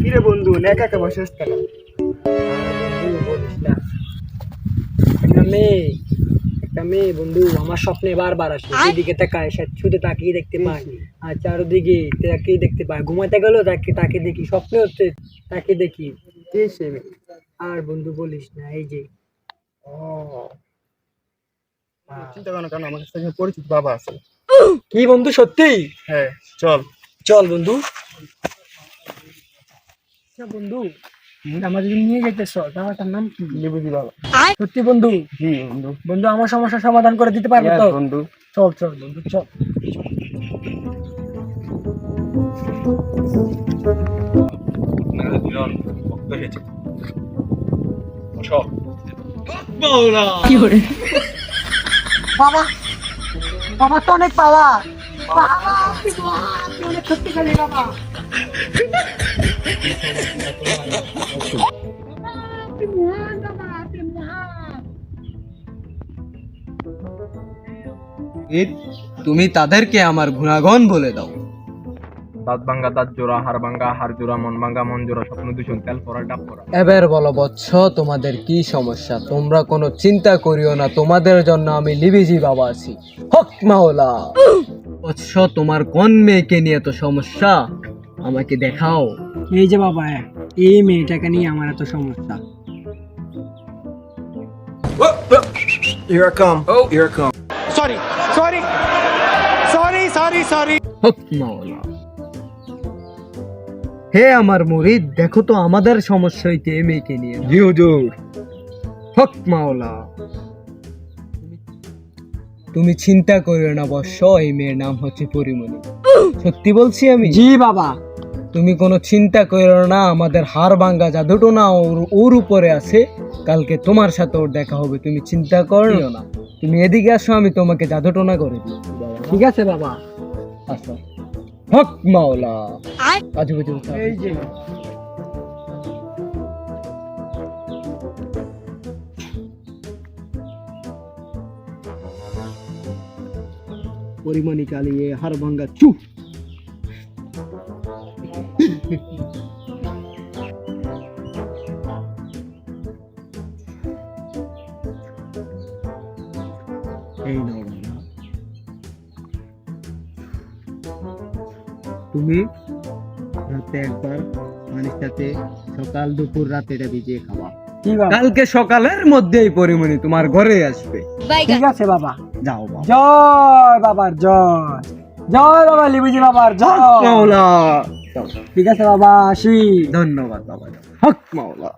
কিরে বন্ধু একা একা বসে আসতে না? বন্ধু বলিস না, একটা মেয়ে বন্ধু আমার স্বপ্নে বারবার আসে, এদিকে তাকায়, শুধু তাকিয়ে দেখতে পাই, আর চারদিকে তাকিয়ে দেখতে পাই, ঘুমাতে গেলেও তাকে তাকে দেখি, স্বপ্নে হচ্ছে তাকে দেখি। কে সে মেয়ে? আর বন্ধু বলিস না, এই যে চিন্তা করো না, কারণ আমার কাছে একজন পরিচিত বাবা আছে। কি বন্ধু সত্যি? হ্যাঁ, চল। চল বন্ধু। আচ্ছা বন্ধু, আমার যদি নিয়ে যেতেছ, বাবাটার নাম কি? লিবুজি বাবা। সত্যি বন্ধু? জি বন্ধু। বন্ধু আমার সমস্যার সমাধান করে দিতে পারবে তো? বন্ধু, চল চল বন্ধু চল। বাবা, বাবা তো অনেক পাওয়া, বাবা তুই অনেক শক্তিশালী বাবা। তুমি তাদেরকে আমার গুণাগুণ বলে দাও। দাঁত ভাঙ্গা দাঁত জোড়া, হাড় ভাঙ্গা হাড় জোড়া, মন ভাঙ্গা মন জোড়া, স্বপ্ন দূষণ, তেল পড়া ডাব পড়া। এবার বলো বৎস, তোমাদের কি সমস্যা? তোমরা কোনো চিন্তা করিও না, তোমাদের জন্য আমি লিবিজি বাবা আছি। হক মাওলা। বৎস, তোমার কোন মেয়েকে নিয়ে এত সমস্যা আমাকে দেখাও। এই যে বাবা, এই মেয়েটাকে নিয়ে আমার এত সমস্যা। Here I come. Here I come. হক মাওলা। হে আমার মুরিদ, দেখো তো আমাদের সমস্যা হইতে এই মেয়েকে নিয়ে। জি হুজুর। হক মাওলা। তুমি চিন্তা করিও না বৎস, এই মেয়ের নাম হচ্ছে পরিমণি। সত্যি বলছি আমি। জি বাবা। তুমি কোনো চিন্তা করো না, আমাদের হাড় ভাঙ্গা জাদুটোনা ওর উপরে আছে, কালকে তোমার সাথে ওর দেখা হবে, তুমি চিন্তা করো না। তুমি এদিকে আসো, আমি তোমাকে জাদুটোনা করে দিই। ঠিক আছে বাবা। আসো। হক মাওলা। আজু বাজু। এই যে পরিমণি কালিয়ে হাড় ভাঙ্গা চুপ। এই নাও বাবা। তুমি রাতে একবার পানির সাথে সকাল দুপুর রাতে এটা ভিজিয়ে খাওয়া। কি বাবা? কালকে সকালের মধ্যেই পরিমণি তোমার ঘরে আসবে। ঠিক আছে বাবা। যাও বাবা। জয় বাবার জয়, জয় বাবা লিবিজি বাবার জয়। মাওলা। ঠিক আছে বাবা, আসি। ধন্যবাদ বাবা। হক মাওলা।